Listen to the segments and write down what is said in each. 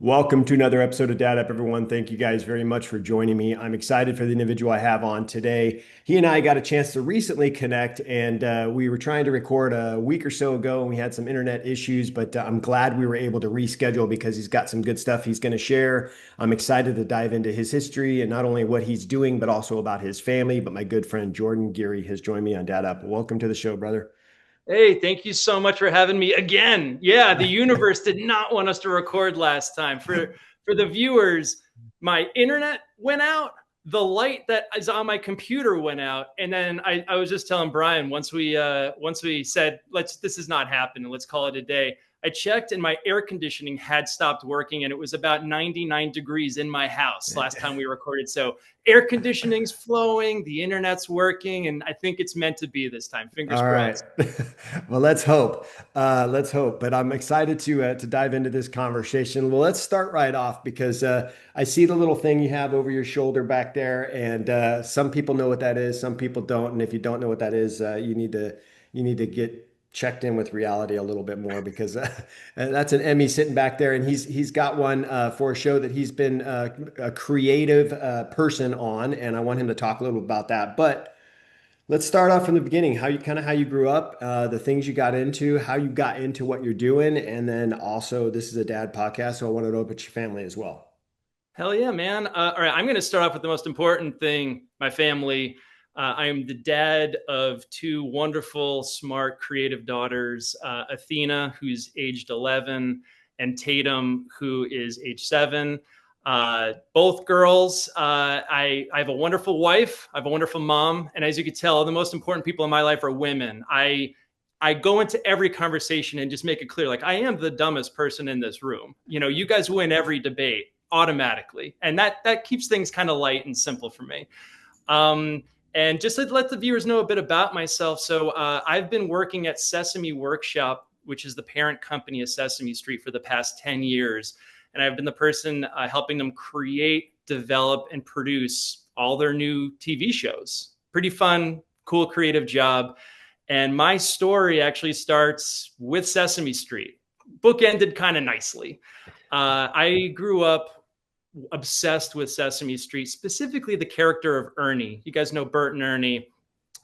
Welcome to another episode of Dad Up, everyone. Thank you guys very much for joining me. I'm excited for the individual I have on today. He and I got a chance to recently connect, and we were trying to record a week or so ago, and we had some internet issues, but I'm glad we were able to reschedule because he's got some good stuff he's going to share. I'm excited to dive into his history and not only what he's doing, but also about his family. But my good friend Jordan Geary has joined me on Dad Up. Welcome to the show, brother. Hey, thank you so much for having me again. Yeah, the universe did not want us to record last time. For the viewers, my internet went out, the light that is on my computer went out, and then I was just telling Bryan once we said this is not happening, let's call it a day. I checked and my air conditioning had stopped working and it was about 99 degrees in my house last time we recorded. So air conditioning's flowing, the internet's working, and I think it's meant to be this time. Fingers All right. crossed. Well, let's hope. Let's hope. But I'm excited to dive into this conversation. Well, let's start right off because I see the little thing you have over your shoulder back there, and some people know what that is, some people don't. And if you don't know what that is, you need to get checked in with reality a little bit more because that's an Emmy sitting back there, and he's got one for a show that he's been a creative person on, and I want him to talk a little about that. But let's start off from the beginning. How you grew up, the things you got into, how you got into what you're doing, and then also this is a dad podcast, so I want to know about your family as well. Hell yeah, man. All right, I'm going to start off with the most important thing, my family. I am the dad of two wonderful, smart, creative daughters, Athena, who's aged 11, and Tatum, who is age 7. Both girls. I have a wonderful wife. I have a wonderful mom. And as you can tell, the most important people in my life are women. I go into every conversation and just make it clear, like I am the dumbest person in this room. You know, you guys win every debate automatically. And that keeps things kind of light and simple for me. And just to let the viewers know a bit about myself. So I've been working at Sesame Workshop, which is the parent company of Sesame Street, for the past 10 years. And I've been the person helping them create, develop, and produce all their new TV shows. Pretty fun, cool, creative job. And my story actually starts with Sesame Street. Book ended kind of nicely. I grew up obsessed with Sesame Street, specifically the character of Ernie. You guys know Bert and Ernie.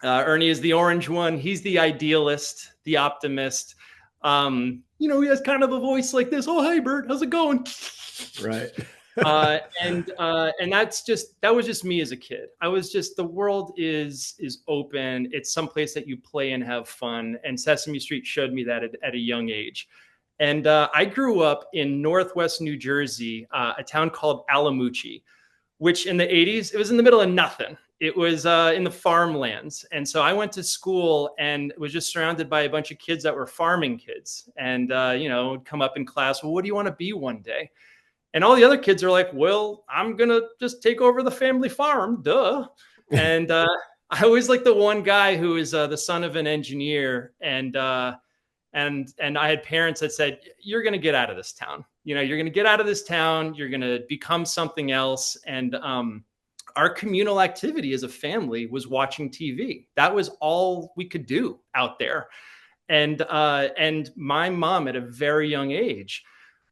Ernie is the orange one. He's the idealist, the optimist. He has kind of a voice like this. Oh, hey, Bert, how's it going? Right. And that was just me as a kid. I was just, the world is open. It's someplace that you play and have fun. And Sesame Street showed me that at a young age. And I grew up in Northwest New Jersey, a town called Alamuchi, which in the 80s, it was in the middle of nothing. It was in the farmlands. And so I went to school and was just surrounded by a bunch of kids that were farming kids. And, would come up in class, well, what do you want to be one day? And all the other kids are like, well, I'm going to just take over the family farm, duh. And I was like the one guy who is the son of an engineer. And I had parents that said, you're going to get out of this town. You're going to get out of this town. You're going to become something else. And our communal activity as a family was watching TV. That was all we could do out there. And my mom at a very young age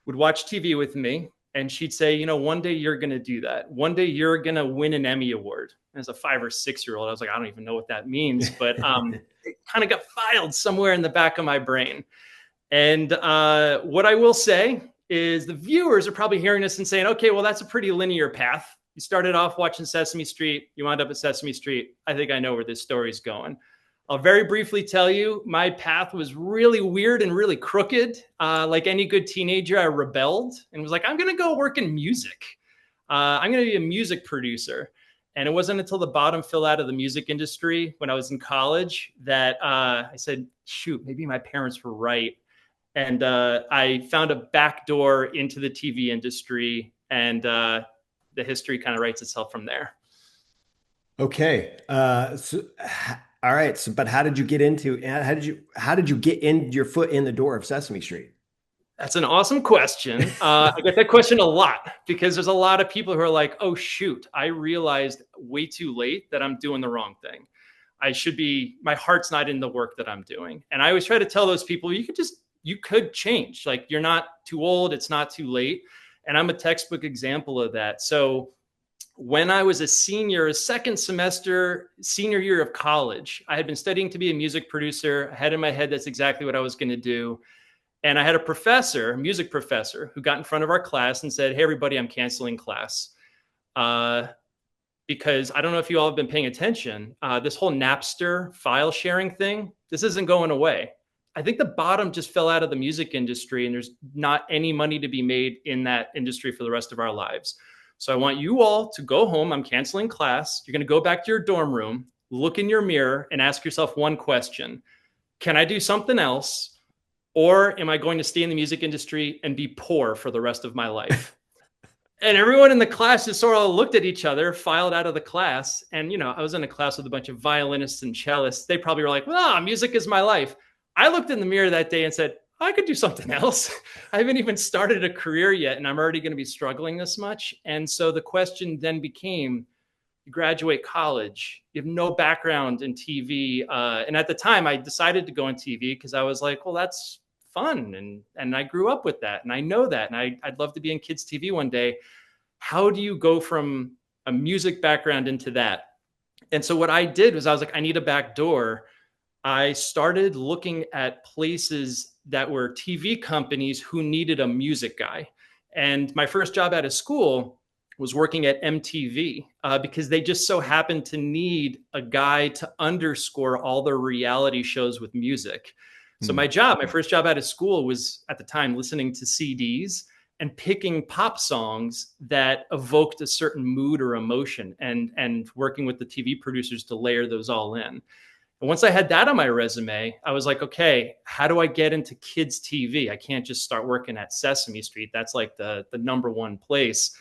would watch TV with me. And she'd say, one day you're going to do that. One day you're going to win an Emmy Award. As a 5 or 6-year-old, I was like, I don't even know what that means. But it kind of got filed somewhere in the back of my brain. And what I will say is the viewers are probably hearing this and saying, okay, well, that's a pretty linear path. You started off watching Sesame Street. You wound up at Sesame Street. I think I know where this story's going. I'll very briefly tell you, my path was really weird and really crooked. Like any good teenager, I rebelled and was like, I'm going to go work in music. I'm going to be a music producer. And it wasn't until the bottom fell out of the music industry when I was in college that I said, shoot, maybe my parents were right. And I found a back door into the TV industry, and the history kind of writes itself from there. Okay. All right. So, but how did you get in your foot in the door of Sesame Street? That's an awesome question. I get that question a lot because there's a lot of people who are like, oh, shoot, I realized way too late that I'm doing the wrong thing. My heart's not in the work that I'm doing. And I always try to tell those people, you could change. Like, you're not too old. It's not too late. And I'm a textbook example of that. So when I was a senior, second semester, senior year of college, I had been studying to be a music producer. I had in my head that's exactly what I was going to do. And I had a professor, a music professor, who got in front of our class and said, "Hey, everybody, I'm canceling class." Because I don't know if you all have been paying attention. This whole Napster file sharing thing, this isn't going away. I think the bottom just fell out of the music industry, and there's not any money to be made in that industry for the rest of our lives. So I want you all to go home. I'm canceling class. You're going to go back to your dorm room, look in your mirror, and ask yourself one question. Can I do something else? Or am I going to stay in the music industry and be poor for the rest of my life? And everyone in the class just sort of looked at each other, filed out of the class. And, I was in a class with a bunch of violinists and cellists. They probably were like, well, music is my life. I looked in the mirror that day and said, I could do something else. I haven't even started a career yet, and I'm already going to be struggling this much. And so the question then became, you graduate college, you have no background in TV. And at the time, I decided to go in TV because I was like, well, that's fun. And I grew up with that. And I know that. And I'd love to be in kids' TV one day. How do you go from a music background into that? And so what I did was I was like, I need a back door. I started looking at places that were TV companies who needed a music guy. And my first job out of school was working at MTV because they just so happened to need a guy to underscore all their reality shows with music. So my first job out of school was at the time listening to CDs and picking pop songs that evoked a certain mood or emotion and working with the TV producers to layer those all in. And once I had that on my resume, I was like, okay, how do I get into kids TV? I can't just start working at Sesame Street. That's like the number one place.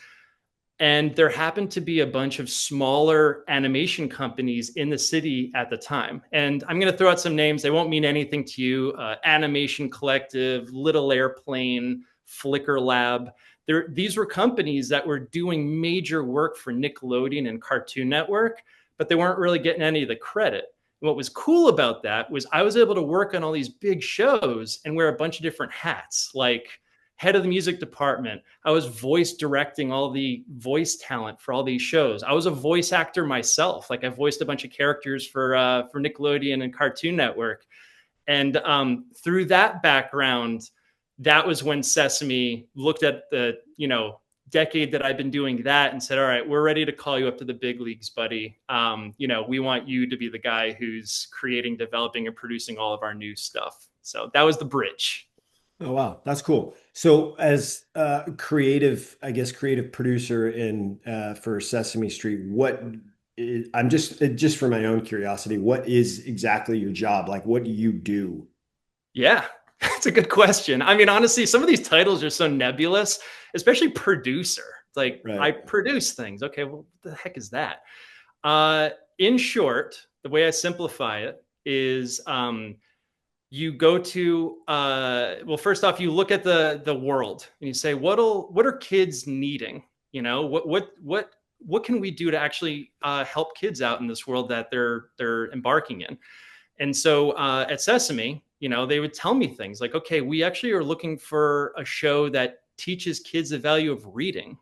And there happened to be a bunch of smaller animation companies in the city at the time. And I'm going to throw out some names. They won't mean anything to you. Animation Collective, Little Airplane, Flickr Lab. These were companies that were doing major work for Nickelodeon and Cartoon Network, but they weren't really getting any of the credit. And what was cool about that was I was able to work on all these big shows and wear a bunch of different hats, like head of the music department. I was voice directing all the voice talent for all these shows. I was a voice actor myself. Like I voiced a bunch of characters for Nickelodeon and Cartoon Network. And through that background, that was when Sesame looked at the, decade that I've been doing that and said, all right, we're ready to call you up to the big leagues, buddy. We want you to be the guy who's creating, developing, and producing all of our new stuff. So that was the bridge. Oh, wow. That's cool. So as a creative producer for Sesame Street, I'm just for my own curiosity, what is exactly your job? Like, what do you do? Yeah, that's a good question. I mean, honestly, some of these titles are so nebulous, especially producer. It's like, right. I produce things. Okay, well, what the heck is that? In short, the way I simplify it is you go to, first off, you look at the world and you say, what are kids needing? What can we do to actually help kids out in this world that they're embarking in? And so at Sesame, they would tell me things like, okay, we actually are looking for a show that teaches kids the value of reading.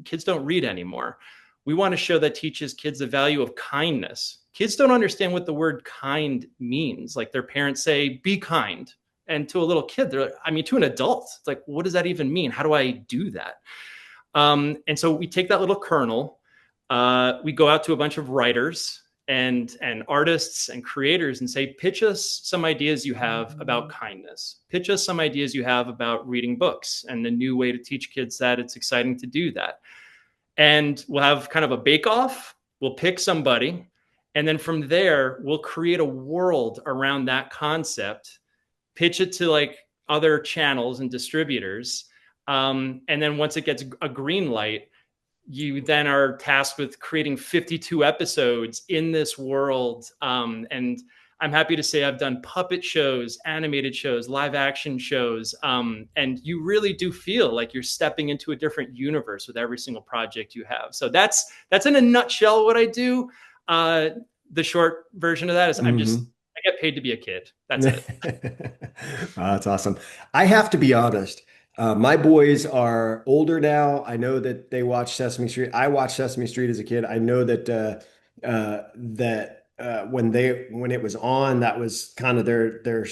Kids don't read anymore. We want a show that teaches kids the value of kindness. Kids don't understand what the word kind means. Like their parents say, be kind. And to a little kid, to an adult, it's like, what does that even mean? How do I do that? And so we take that little kernel, we go out to a bunch of writers and artists and creators and say, pitch us some ideas you have about kindness. Pitch us some ideas you have about reading books and a new way to teach kids that it's exciting to do that. And we'll have kind of a bake-off. We'll pick somebody. And then from there, we'll create a world around that concept, pitch it to like other channels and distributors. And then once it gets a green light, you then are tasked with creating 52 episodes in this world. And I'm happy to say I've done puppet shows, animated shows, live action shows. And you really do feel like you're stepping into a different universe with every single project you have. So that's in a nutshell what I do. The short version of that is I get paid to be a kid. That's it. Oh, that's awesome. I have to be honest. My boys are older now. I know that they watch Sesame Street. I watched Sesame Street as a kid. I know that when it was on, that was kind of their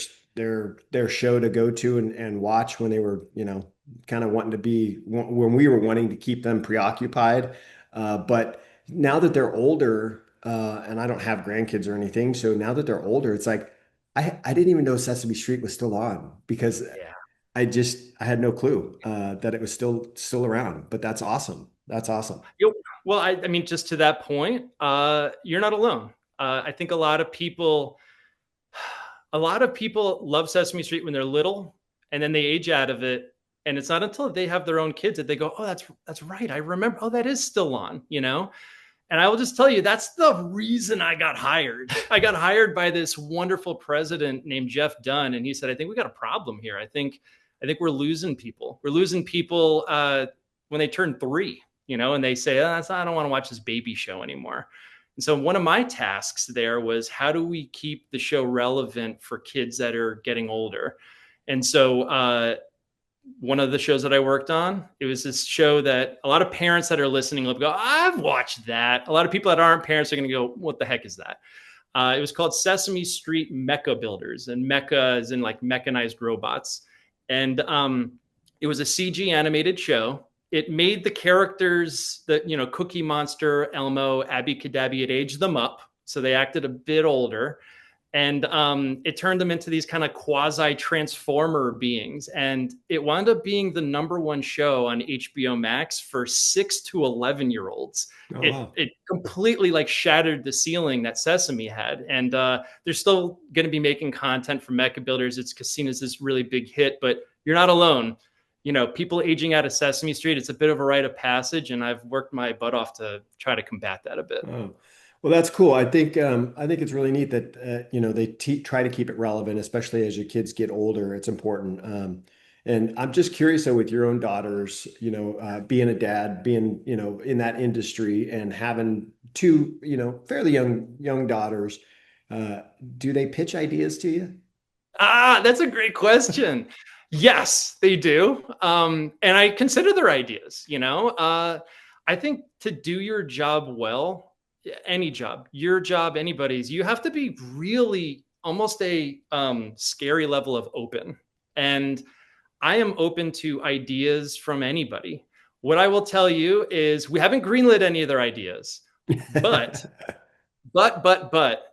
show to go to and watch when they were, kind of wanting to be when we were wanting to keep them preoccupied. But now that they're older, and I don't have grandkids or anything, so now that they're older, it's like I didn't even know Sesame Street was still on because Yeah. I had no clue that it was still around, but that's awesome. That's awesome. Well, I mean, just to that point, you're not alone. I think a lot of people love Sesame Street when they're little, and then they age out of it, and it's not until they have their own kids that they go, "Oh, that's right. I remember. Oh, that is still on." And I will just tell you, that's the reason I got hired. I got hired by this wonderful president named Jeff Dunn, and he said, "I think we got a problem here. I think we're losing people. We're losing people when they turn 3, and they say, I don't want to watch this baby show anymore." And so one of my tasks there was, how do we keep the show relevant for kids that are getting older? And so one of the shows that I worked on, it was this show that a lot of parents that are listening will go, "I've watched that." A lot of people that aren't parents are going to go, "What the heck is that?" It was called Sesame Street Mecha Builders, and mecha is in like mechanized robots. And it was a CG animated show. It made the characters that, Cookie Monster, Elmo, Abby Cadabby, it aged them up. So they acted a bit older. And it turned them into these kind of quasi transformer beings. And it wound up being the #1 show on HBO Max for 6 to 11-year-olds. Oh, It wow. it completely like shattered the ceiling that Sesame had. And they're still going to be making content for Mecha Builders. It's seen as this really big hit, but you're not alone. People aging out of Sesame Street, it's a bit of a rite of passage, and I've worked my butt off to try to combat that a bit. Oh. Well, that's cool. I think it's really neat that they try to keep it relevant, especially as your kids get older. It's important. And I'm just curious though, with your own daughters, being a dad, being in that industry, and having two fairly young daughters, uh, do they pitch ideas to you? That's a great question. Yes, they do. And I consider their ideas, I think to do your job well, any job, your job, anybody's, you have to be really almost a scary level of open. And I am open to ideas from anybody. What I will tell you is we haven't greenlit any of their ideas, but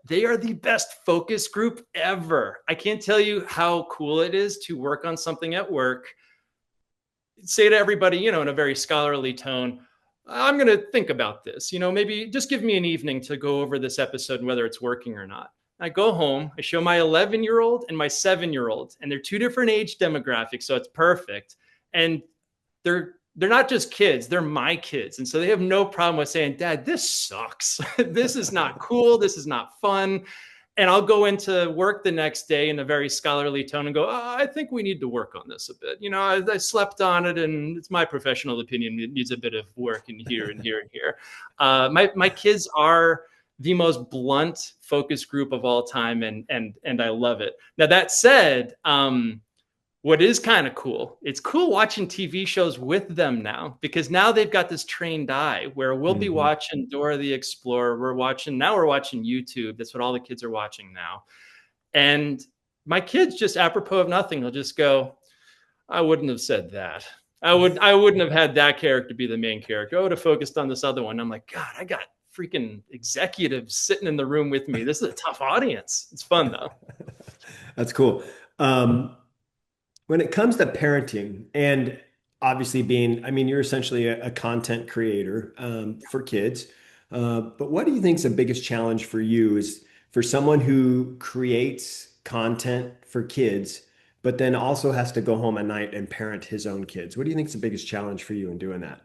they are the best focus group ever. I can't tell you how cool it is to work on something at work, say to everybody, in a very scholarly tone, "I'm going to think about this. Maybe just give me an evening to go over this episode and whether it's working or not." I go home, I show my 11-year-old and my 7-year-old, and they're two different age demographics, so it's perfect. And they're not just kids, they're my kids. And so they have no problem with saying, "Dad, this sucks. This is not cool. This is not fun." And I'll go into work the next day in a very scholarly tone and go, "I think we need to work on this a bit. I slept on it, and it's my professional opinion. It needs a bit of work in here and here and here." My kids are the most blunt focus group of all time, and I love it. Now that said, what is kind of cool, it's cool watching TV shows with them now, because now they've got this trained eye where we'll be Mhm. watching Dora the Explorer. We're watching YouTube. That's what all the kids are watching now. And my kids, just apropos of nothing, will just go, "I wouldn't have said that. I wouldn't have had that character be the main character. I would have focused on this other one." I'm like, "God, I got freaking executives sitting in the room with me. This is a tough audience." It's fun though. That's cool. Um, when it comes to parenting and obviously I mean, you're essentially a content creator for kids. But what do you think is the biggest challenge for you is for someone who creates content for kids, but then also has to go home at night and parent his own kids? What do you think is the biggest challenge for you in doing that?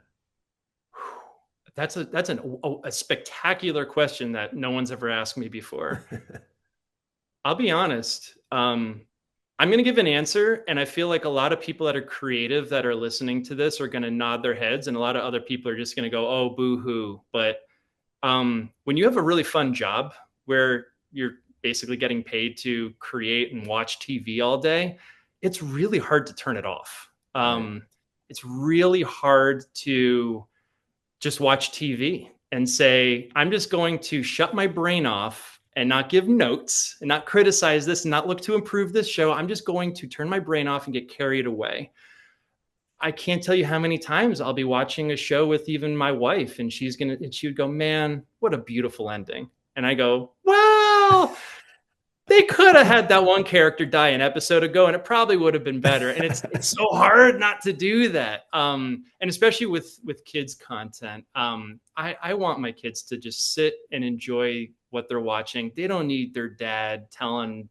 That's a spectacular question that no one's ever asked me before. I'll be honest. I'm going to give an answer, and I feel like a lot of people that are creative that are listening to this are going to nod their heads, and a lot of other people are just going to go, "Oh, boo hoo." But when you have a really fun job where you're basically getting paid to create and watch TV all day, it's really hard to turn it off. Right. It's really hard to just watch TV and say, I'm just going to shut my brain off and not give notes and not criticize this and not look to improve this show. I'm just going to turn my brain off and get carried away. I can't tell you how many times I'll be watching a show with even my wife, and she would go, "Man, what a beautiful ending." And I go, "Well, they could have had that one character die an episode ago, and it probably would have been better." And it's so hard not to do that, and especially with kids content. I want my kids to just sit and enjoy what they're watching. They don't need their dad telling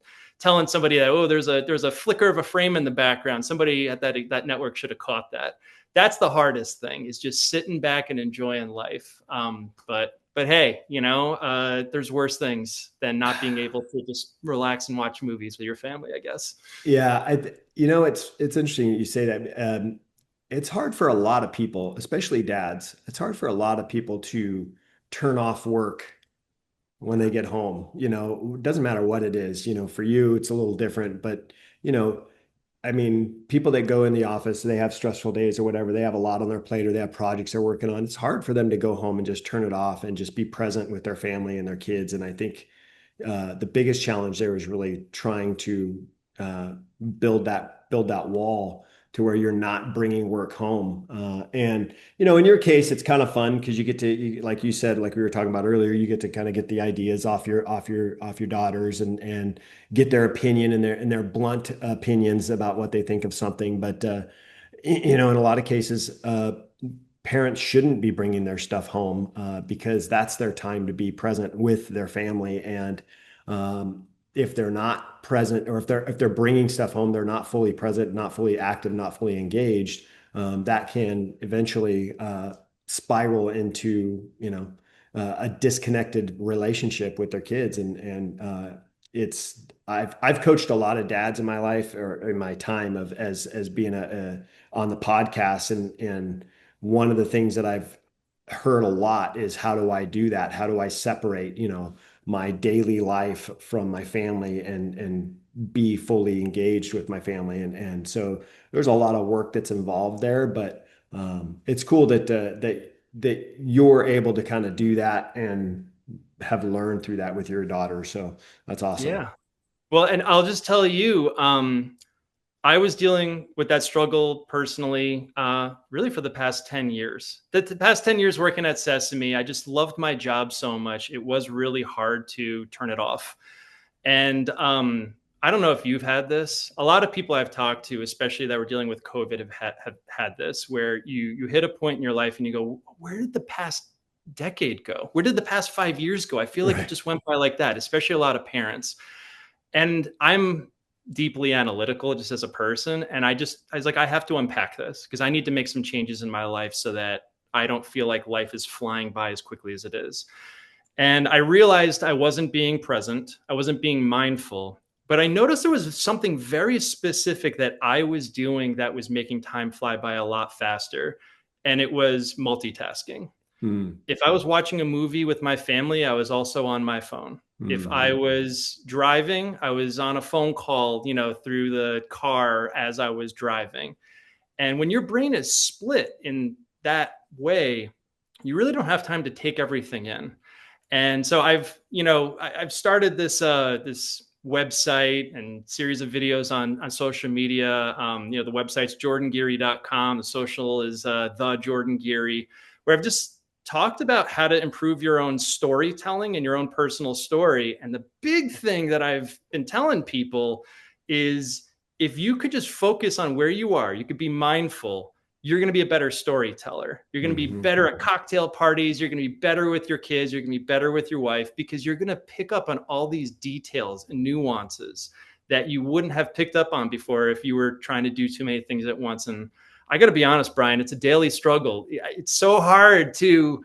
somebody that, oh, there's a flicker of a frame in the background. Somebody at that network should have caught that. That's the hardest thing, is just sitting back and enjoying life. But hey, there's worse things than not being able to just relax and watch movies with your family, I guess. Yeah, it's interesting you say that. It's hard for a lot of people, especially dads. It's hard for a lot of people to turn off work when they get home. It doesn't matter what it is. For you, it's a little different, but you know, I mean, people that go in the office, they have stressful days or whatever, they have a lot on their plate or they have projects they're working on. It's hard for them to go home and just turn it off and just be present with their family and their kids. And I think the biggest challenge there is really trying to uh, build that wall to where you're not bringing work home. And in your case, it's kind of fun because you get to, like you said, like we were talking about earlier, you get to kind of get the ideas off your daughters and get their opinion and their blunt opinions about what they think of something. But in a lot of cases, parents shouldn't be bringing their stuff home because that's their time to be present with their family. And if they're not present, or if they're bringing stuff home, they're not fully present, not fully active, not fully engaged. That can eventually spiral into a disconnected relationship with their kids. And it's I've coached a lot of dads in my life or in my time of as being on the podcast, and one of the things that I've heard a lot is, how do I do that? How do I separate, my daily life from my family and be fully engaged with my family? And so there's a lot of work that's involved there, but it's cool that you're able to kind of do that and have learned through that with your daughter. So that's awesome. Yeah. Well, and I'll just tell you, I was dealing with that struggle personally, really for the past 10 years. The past 10 years working at Sesame, I just loved my job so much. It was really hard to turn it off. And I don't know if you've had this. A lot of people I've talked to, especially that were dealing with COVID, have had this, where you hit a point in your life and you go, where did the past decade go? Where did the past 5 years go? I feel like it Right. just went by like that, especially a lot of parents. And I'm deeply analytical just as a person. And I was like, I have to unpack this because I need to make some changes in my life so that I don't feel like life is flying by as quickly as it is. And I realized I wasn't being present. I wasn't being mindful, but I noticed there was something very specific that I was doing that was making time fly by a lot faster. And it was multitasking. Hmm. If I was watching a movie with my family, I was also on my phone. If I Mhm. was driving, I was on a phone call, through the car as I was driving. And when your brain is split in that way, you really don't have time to take everything in. And so I've started this website and series of videos on social media. The website's jordangeary.com. The social is the Jordan Geary, where I've just talked about how to improve your own storytelling and your own personal story. And the big thing that I've been telling people is, if you could just focus on where you are, you could be mindful, you're going to be a better storyteller. You're going to be Mhm. better at cocktail parties. You're going to be better with your kids. You're going to be better with your wife, because you're going to pick up on all these details and nuances that you wouldn't have picked up on before if you were trying to do too many things at once. And I got to be honest, Bryan, it's a daily struggle. It's so hard to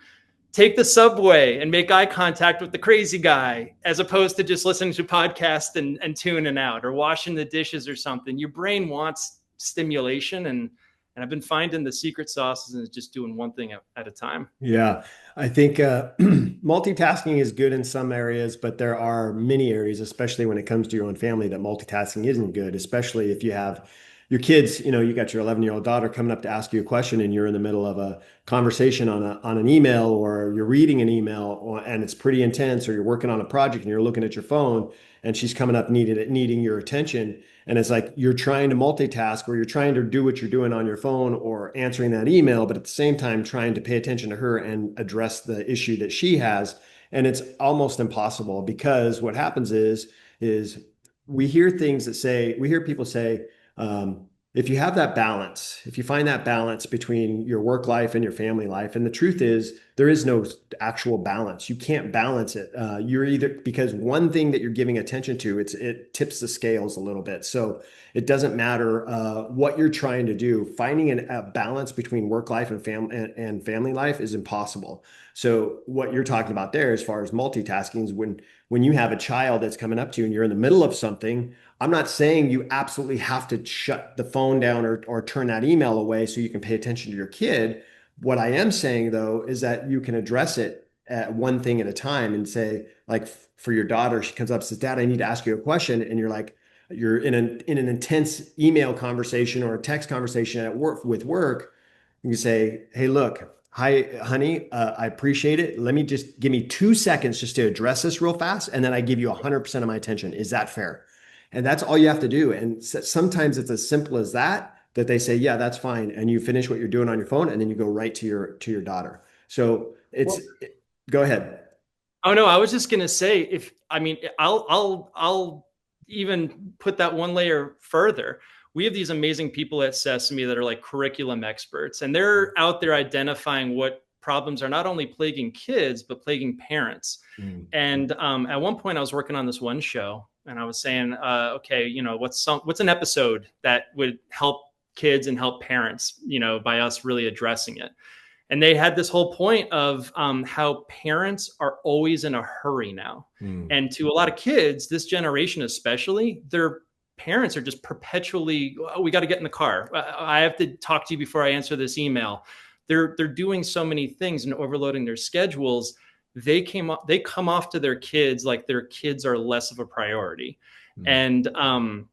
take the subway and make eye contact with the crazy guy, as opposed to just listening to podcasts and tuning out, or washing the dishes or something. Your brain wants stimulation, and I've been finding the secret sauces is just doing one thing at a time. Yeah, I think multitasking is good in some areas, but there are many areas, especially when it comes to your own family, that multitasking isn't good, especially if you have your kids, you got your 11-year-old daughter coming up to ask you a question, and you're in the middle of a conversation on an email, or you're reading an email, and it's pretty intense, or you're working on a project and you're looking at your phone, and she's coming up needing your attention. And it's like you're trying to multitask, or you're trying to do what you're doing on your phone or answering that email, but at the same time trying to pay attention to her and address the issue that she has. And it's almost impossible, because what happens is we hear people say, if you have that balance, if you find that balance between your work life and your family life, and the truth is there is no actual balance. You can't balance it. You're either, because one thing that you're giving attention to, it tips the scales a little bit. So it doesn't matter what you're trying to do. Finding a balance between work life and family life is impossible. So what you're talking about there, as far as multitasking, is when you have a child that's coming up to you and you're in the middle of something. I'm not saying you absolutely have to shut the phone down or turn that email away so you can pay attention to your kid. What I am saying, though, is that you can address it at one thing at a time, and say, like, for your daughter, she comes up and says, Dad, I need to ask you a question. And you're like, you're in an intense email conversation or a text conversation at work with work. You say, hey, look, hi, honey, I appreciate it. Let me just give me 2 seconds just to address this real fast. And then I give you 100% of my attention. Is that fair? And that's all you have to do. And sometimes it's as simple as that, that they say, yeah, that's fine. And you finish what you're doing on your phone, and then you go right to your daughter. So Well, go ahead. oh no, I was just gonna say, if I mean, I'll even put that one layer further. We have these amazing people at Sesame that are like curriculum experts, and they're out there identifying what problems are not only plaguing kids but plaguing parents. Mm. And at one point, I was working on this one show, and I was saying, okay, what's an episode that would help kids and help parents, by us really addressing it. And they had this whole point of how parents are always in a hurry now. Mm. And to a lot of kids, this generation especially, their parents are just perpetually, oh, we got to get in the car. I have to talk to you before I answer this email. They're doing so many things and overloading their schedules. They come off to their kids like their kids are less of a priority. Mm.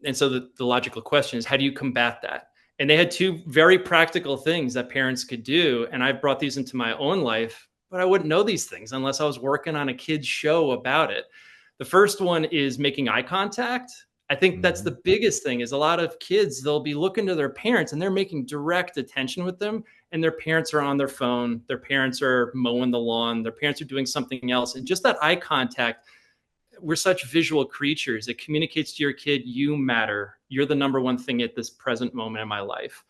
And so the logical question is, how do you combat that? And they had two very practical things that parents could do. And I brought these into my own life, but I wouldn't know these things unless I was working on a kid's show about it. The first one is making eye contact. I think that's the biggest thing. Is a lot of kids, they'll be looking to their parents and they're making direct attention with them. And their parents are on their phone. Their parents are mowing the lawn. Their parents are doing something else. And just that eye contact, we're such visual creatures. It communicates to your kid, you matter. You're the number one thing at this present moment in my life.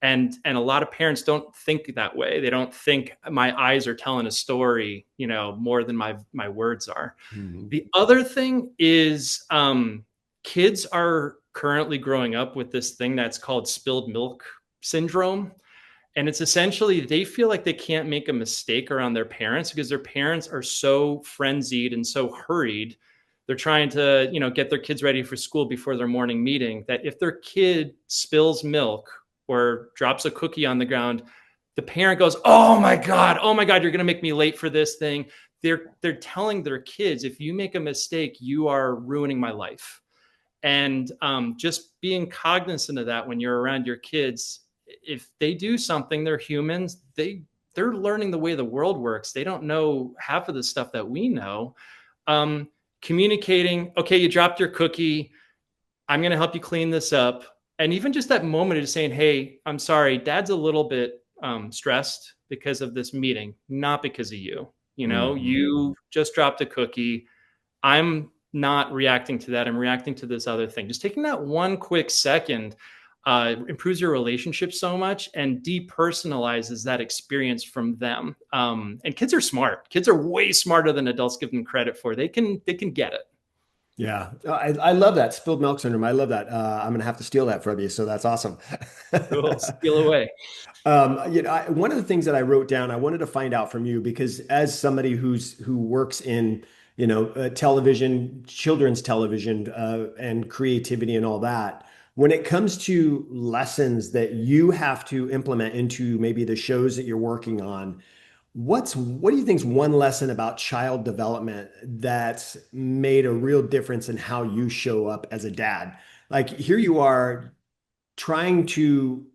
And a lot of parents don't think that way. They don't think my eyes are telling a story, more than my words are. Mm-hmm. The other thing is kids are currently growing up with this thing that's called spilled milk syndrome. And it's essentially, they feel like they can't make a mistake around their parents because their parents are so frenzied and so hurried. They're trying to, get their kids ready for school before their morning meeting, that if their kid spills milk or drops a cookie on the ground, the parent goes, oh my God, you're going to make me late for this thing. They're telling their kids, if you make a mistake, you are ruining my life. And just being cognizant of that when you're around your kids, if they do something, they're humans. They're learning the way the world works. They don't know half of the stuff that we know. Communicating, okay, you dropped your cookie. I'm going to help you clean this up. And even just that moment of just saying, hey, I'm sorry, Dad's a little bit stressed because of this meeting, not because of you. You just dropped a cookie. I'm not reacting to that. I'm reacting to this other thing. Just taking that one quick second improves your relationship so much and depersonalizes that experience from them. And kids are smart. Kids are way smarter than adults give them credit for. They can get it. Yeah, I love that spilled milk syndrome. I love that. I'm gonna have to steal that from you. So that's awesome. Cool. Steal away. One of the things that I wrote down, I wanted to find out from you, because as somebody who works in, television, children's television, and creativity and all that, when it comes to lessons that you have to implement into maybe the shows that you're working on, what do you think is one lesson about child development that's made a real difference in how you show up as a dad? Like, here you are, trying to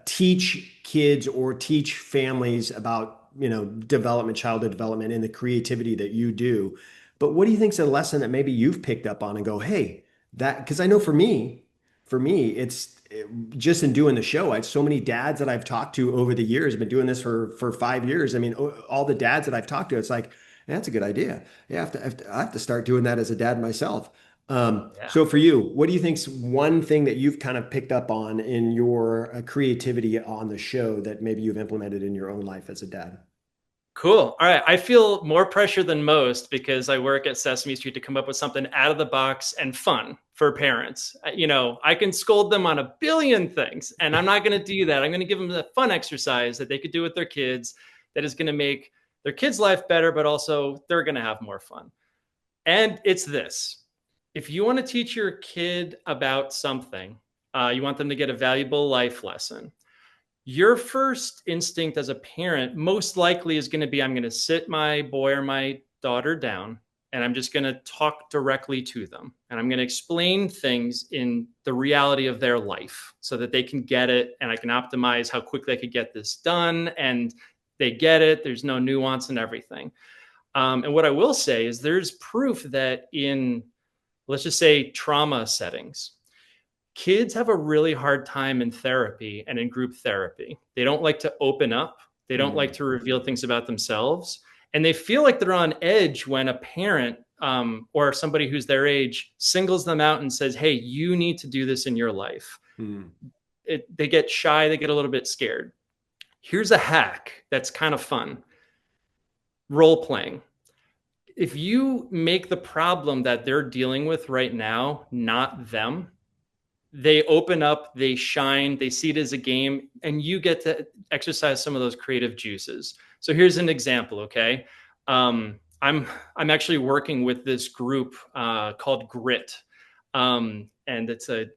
teach kids or teach families about, development, childhood development, and the creativity that you do. But what do you think's a lesson that maybe you've picked up on and go, hey, that, because I know for me, it's just in doing the show. I have so many dads that I've talked to over the years. I've been doing this for 5 years. I mean, all the dads that I've talked to, it's like, that's a good idea. Yeah, I have to start doing that as a dad myself. Yeah. So for you, what do you think's one thing that you've kind of picked up on in your creativity on the show that maybe you've implemented in your own life as a dad? Cool. All right. I feel more pressure than most because I work at Sesame Street to come up with something out of the box and fun for parents. I can scold them on a billion things, and I'm not going to do that. I'm going to give them a fun exercise that they could do with their kids that is going to make their kids' life better, but also they're going to have more fun. And it's this: if you want to teach your kid about something, you want them to get a valuable life lesson. Your first instinct as a parent most likely is going to be, I'm going to sit my boy or my daughter down and I'm just going to talk directly to them. And I'm going to explain things in the reality of their life so that they can get it. And I can optimize how quickly I could get this done. And they get it. There's no nuance and everything. And what I will say is there's proof that in, let's just say, trauma settings, kids have a really hard time in therapy and in group therapy. They don't like to open up. They don't like to reveal things about themselves. And they feel like they're on edge when a parent or somebody who's their age singles them out and says, hey, you need to do this in your life. They get shy. They get a little bit scared. Here's a hack that's kind of fun. Role playing. If you make the problem that they're dealing with right now not them, they open up, they shine, they see it as a game, and you get to exercise some of those creative juices. So here's an example, okay? I'm actually working with this group called Grit, and it's a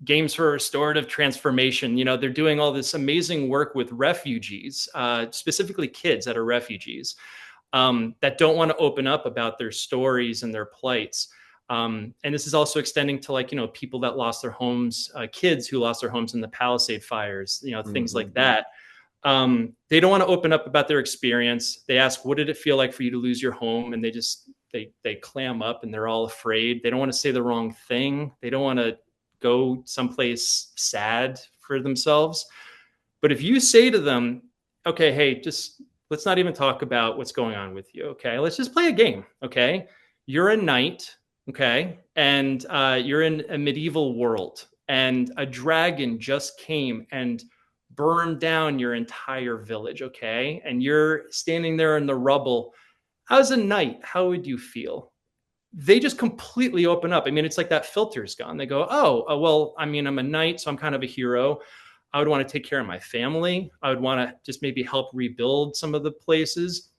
games for restorative transformation. They're doing all this amazing work with refugees, specifically kids that are refugees that don't want to open up about their stories and their plights. And this is also extending to people that lost their homes, kids who lost their homes in the Palisade fires, things like that. They don't want to open up about their experience. They ask, what did it feel like for you to lose your home? And they clam up and they're all afraid. They don't want to say the wrong thing. They don't want to go someplace sad for themselves. But if you say to them, okay, hey, just let's not even talk about what's going on with you. Okay. Let's just play a game. Okay. You're a knight. Okay. And you're in a medieval world and a dragon just came and burned down your entire village. Okay. And you're standing there in the rubble. As a knight, how would you feel? They just completely open up. I mean, it's like that filter's gone. They go, well, I mean, I'm a knight, so I'm kind of a hero. I would want to take care of my family. I would want to just maybe help rebuild some of the places.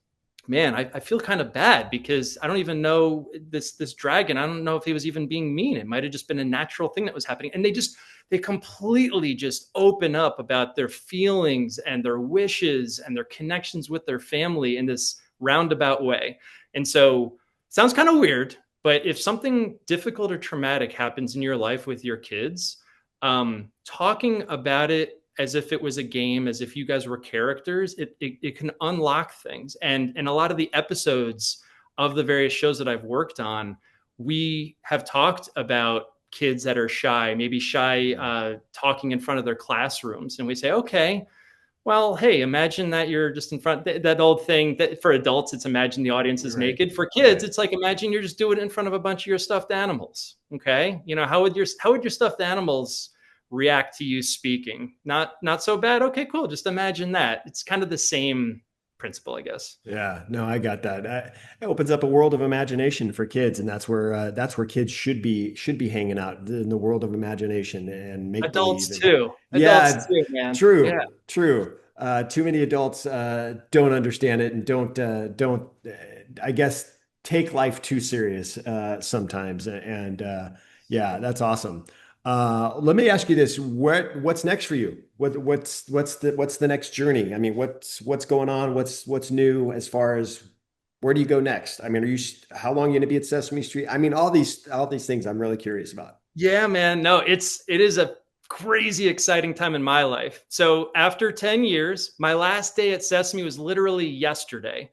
Man, I feel kind of bad because I don't even know this dragon. I don't know if he was even being mean. It might have just been a natural thing that was happening. And they completely just open up about their feelings and their wishes and their connections with their family in this roundabout way. And so it sounds kind of weird, but if something difficult or traumatic happens in your life with your kids, talking about it as if it was a game, as if you guys were characters, it can unlock things. And in a lot of the episodes of the various shows that I've worked on, we have talked about kids that are shy, maybe shy talking in front of their classrooms. And we say, okay, well, hey, imagine that you're just in front, that old thing that for adults, it's imagine the audience is naked. For kids, it's like, imagine you're just doing it in front of a bunch of your stuffed animals. Okay. How would your stuffed animals react to you speaking? Not so bad. Okay, cool. Just imagine that. It's kind of the same principle, I guess. Yeah, no, I got that. It opens up a world of imagination for kids, and that's where kids should be hanging out in the world of imagination and make believe. Adults And too. yeah, Adults too, man. Yeah. true. Too many adults don't understand it and don't I guess take life too serious sometimes. And yeah, that's awesome. Let me ask you this: what's next for you? What's the next journey? I mean, what's going on? What's new as far as where do you go next? I mean, how long are you going to be at Sesame Street? I mean, all these things I'm really curious about. Yeah, man. No, it is a crazy exciting time in my life. So after 10 years, my last day at Sesame was literally yesterday.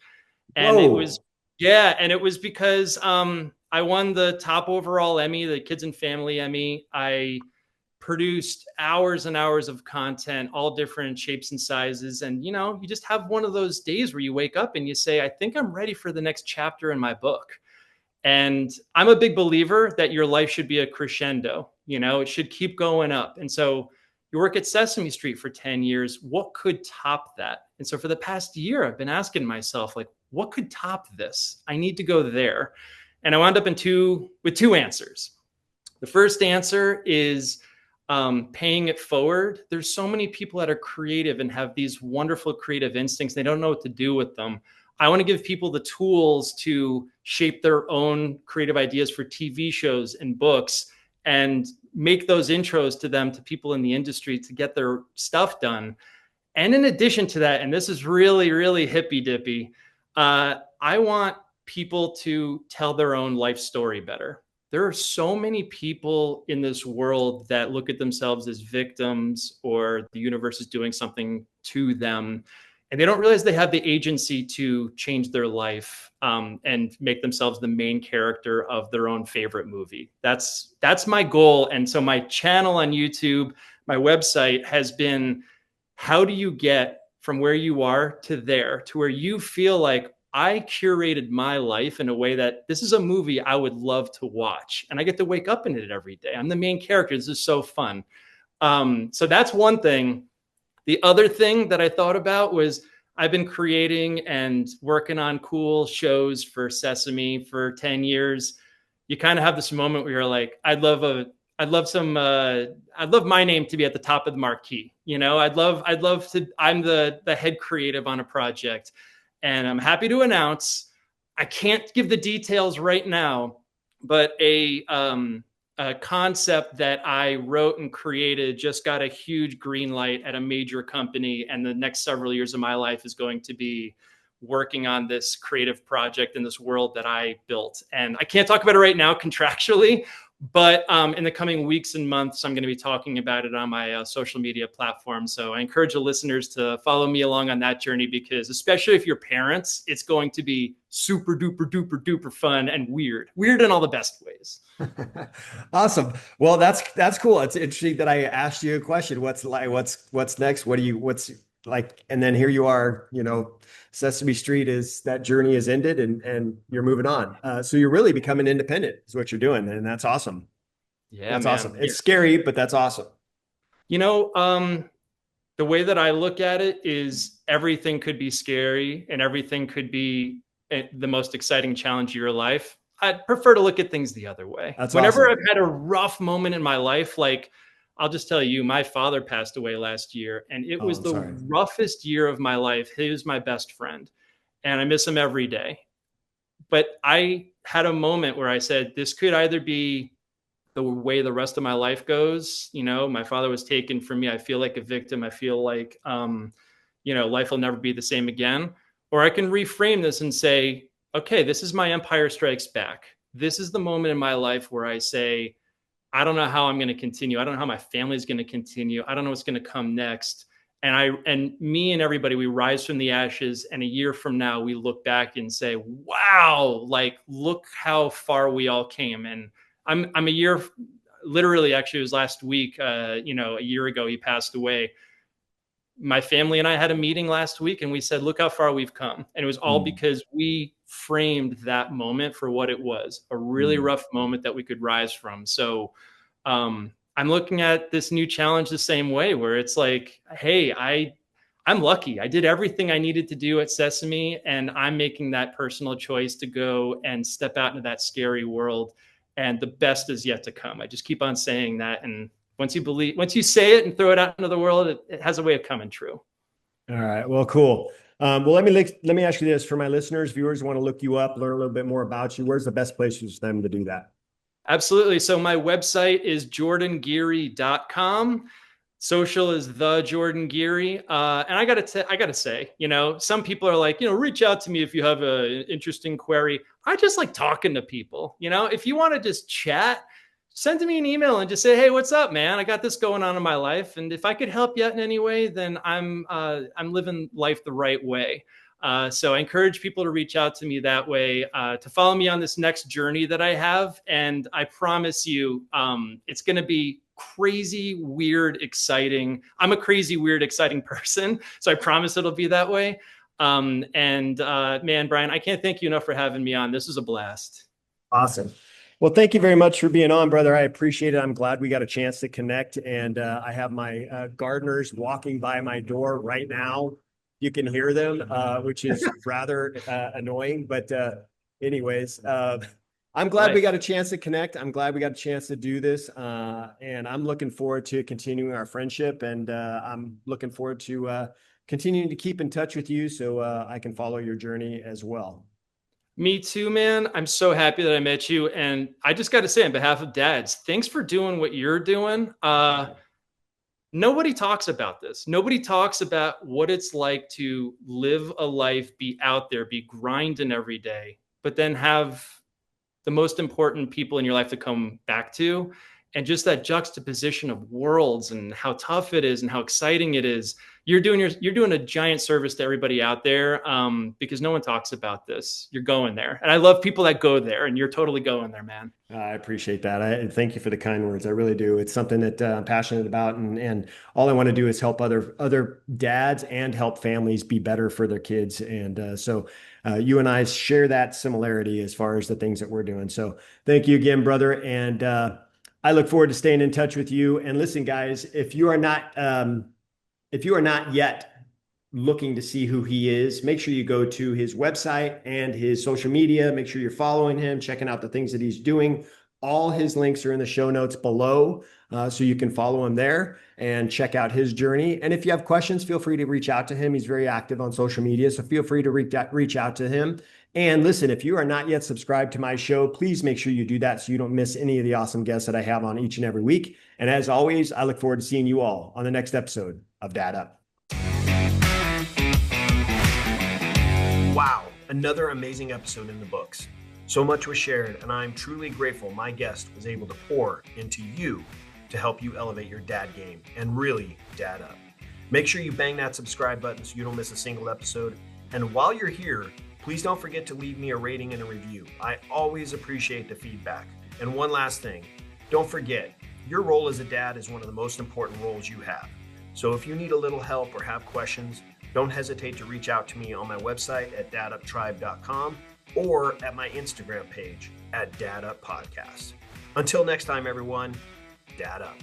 And it was, Whoa. yeah, and it was because I won the top overall Emmy, the Kids and Family Emmy. I produced hours and hours of content, all different shapes and sizes. And, you just have one of those days where you wake up and you say, I think I'm ready for the next chapter in my book. And I'm a big believer that your life should be a crescendo. It should keep going up. And so you work at Sesame Street for 10 years. What could top that? And so for the past year, I've been asking myself, like, what could top this? I need to go there. And I wound up with two answers. The first answer is paying it forward. There's so many people that are creative and have these wonderful creative instincts. They don't know what to do with them. I want to give people the tools to shape their own creative ideas for TV shows and books and make those intros to them, to people in the industry, to get their stuff done. And in addition to that, and this is really, really hippy dippy, I want people to tell their own life story better. There are so many people in this world that look at themselves as victims, or the universe is doing something to them, and they don't realize they have the agency to change their life and make themselves the main character of their own favorite movie. That's my goal. And so my channel on YouTube, my website has been, how do you get from where you are to there, to where you feel like, I curated my life in a way that this is a movie I would love to watch, and I get to wake up in it every day. I'm the main character. This is so fun. So that's one thing. The other thing that I thought about was, I've been creating and working on cool shows for Sesame for 10 years. You kind of have this moment where you're like, I'd love my name to be at the top of the marquee. I'd love to, I'm the head creative on a project. And I'm happy to announce, I can't give the details right now, but a concept that I wrote and created just got a huge green light at a major company. And the next several years of my life is going to be working on this creative project in this world that I built. And I can't talk about it right now contractually, but in the coming weeks and months, I'm going to be talking about it on my social media platform. So I encourage the listeners to follow me along on that journey, because especially if you're parents, it's going to be super duper duper duper fun and weird in all the best ways. Awesome. Well, that's cool. It's interesting that I asked you a question. What's next? What's like, and then here you are, Sesame Street that journey is ended, and you're moving on. So you're really becoming independent is what you're doing. And that's awesome. Yeah, that's man. awesome. It's scary, but that's awesome. The way that I look at it is, everything could be scary and everything could be the most exciting challenge of your life. I'd prefer to look at things the other way. That's Whenever awesome. I've had a rough moment in my life, like, I'll just tell you, my father passed away last year, and it was I'm the sorry. roughest year of my life. He was my best friend, and I miss him every day. But I had a moment where I said, this could either be the way the rest of my life goes. My father was taken from me. I feel like a victim. I feel like, life will never be the same again. Or I can reframe this and say, okay, this is my Empire Strikes Back. This is the moment in my life where I say, I don't know how I'm going to continue. I don't know how my family is going to continue. I don't know what's going to come next. And me and everybody, we rise from the ashes. And a year from now, we look back and say, wow, like, look how far we all came. And I'm a year, literally, actually, it was last week, a year ago, he passed away. My family and I had a meeting last week, and we said, look how far we've come. And it was all because we framed that moment for what it was, a really rough moment that we could rise from. So I'm looking at this new challenge the same way, where it's like, hey, I'm lucky. I did everything I needed to do at Sesame, and I'm making that personal choice to go and step out into that scary world. And the best is yet to come. I just keep on saying that. And once you say it and throw it out into the world, it has a way of coming true. All right. Well, cool. Well, let me ask you this, for my listeners, viewers who want to look you up, learn a little bit more about you. Where's the best places for them to do that? Absolutely. So my website is jordangeary.com. Social is the Jordan Geary. And I gotta say, some people are like, reach out to me if you have an interesting query. I just like talking to people. If you want to just chat, send me an email and just say, hey, what's up, man? I got this going on in my life. And if I could help you out in any way, then I'm living life the right way. So I encourage people to reach out to me that way, to follow me on this next journey that I have. And I promise you, it's going to be crazy, weird, exciting. I'm a crazy, weird, exciting person. So I promise it'll be that way. Man, Bryan, I can't thank you enough for having me on. This was a blast. Awesome. Well, thank you very much for being on, brother. I appreciate it. I'm glad we got a chance to connect. And I have my gardeners walking by my door right now. You can hear them, which is rather annoying. But anyways, I'm glad we got a chance to connect. I'm glad we got a chance to do this. And I'm looking forward to continuing our friendship. And I'm looking forward to continuing to keep in touch with you so I can follow your journey as well. Me too, man. I'm so happy that I met you. And I just got to say, on behalf of dads, thanks for doing what you're doing. Nobody talks about this. Nobody talks about what it's like to live a life, be out there, be grinding every day, but then have the most important people in your life to come back to. And just that juxtaposition of worlds and how tough it is and how exciting it is. You're doing a giant service to everybody out there, because no one talks about this. You're going there. And I love people that go there, and you're totally going there, man. I appreciate that. And thank you for the kind words. I really do. It's something that I'm passionate about. And all I want to do is help other dads and help families be better for their kids. And so you and I share that similarity as far as the things that we're doing. So thank you again, brother. And I look forward to staying in touch with you. And listen, guys, if you are not yet looking to see who he is, make sure you go to his website and his social media. Make sure you're following him, checking out the things that he's doing. All his links are in the show notes below, so you can follow him there and check out his journey. And if you have questions, feel free to reach out to him. He's very active on social media, so feel free to reach out to him. And listen, if you are not yet subscribed to my show, please make sure you do that so you don't miss any of the awesome guests that I have on each and every week. And as always, I look forward to seeing you all on the next episode of Dad Up. Wow, another amazing episode in the books. So much was shared, and I'm truly grateful my guest was able to pour into you to help you elevate your dad game and really dad up. Make sure you bang that subscribe button so you don't miss a single episode. And while you're here, please don't forget to leave me a rating and a review. I always appreciate the feedback. And one last thing, don't forget, your role as a dad is one of the most important roles you have. So if you need a little help or have questions, don't hesitate to reach out to me on my website at daduptribe.com or at my Instagram page at daduppodcast. Until next time, everyone, Dad Up.